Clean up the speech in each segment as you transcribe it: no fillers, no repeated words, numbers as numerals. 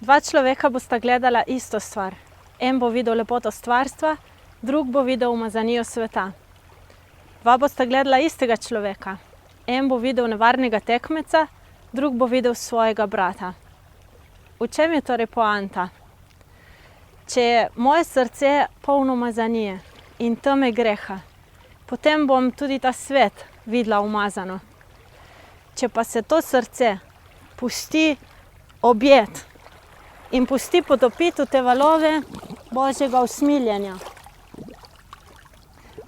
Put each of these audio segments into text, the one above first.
Dva človeka bosta gledala isto stvar. En bo videl lepoto stvarstva, drug bo videl umazanijo sveta. Dva bosta gledala istega človeka. En bo videl nevarnega tekmeca, drug bo videl svojega brata. V čem je torej poanta? Če je moje srce polno umazanije in teme greha, potem bom tudi ta svet videla umazano. Če pa se to srce pusti objeti in pusti potopiti v te valove Božjega usmiljenja,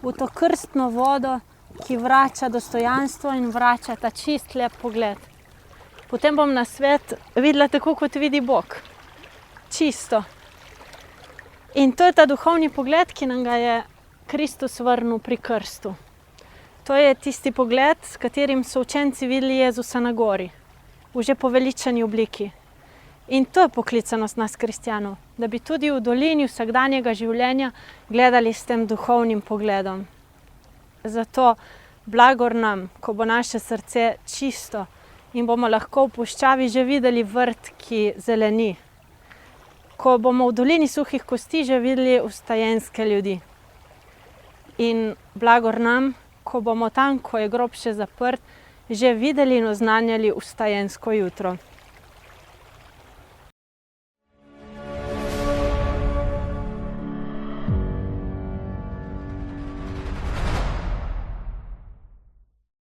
v to krstno vodo, ki vrača dostojanstvo in vrača ta čist lep pogled, potem bom na svet videla tako, kot vidi Bog. Čisto. In to je ta duhovni pogled, ki nam ga je Kristus vrnil pri krstu. To je tisti pogled, s katerim so učenci videli Jezusa na gori, v že poveličani obliki. In to je poklicanost nas, kristjanov, da bi tudi v dolini vsakdanjega življenja gledali s tem duhovnim pogledom. Zato blagor nam, ko bo naše srce čisto in bomo lahko v puščavi že videli vrt, ki zeleni. Ko bomo v dolini suhih kosti že videli vstajenske ljudi. In blagor nam, ko bomo tam, ko je grob še zaprt, že videli in oznanjali vstajensko jutro.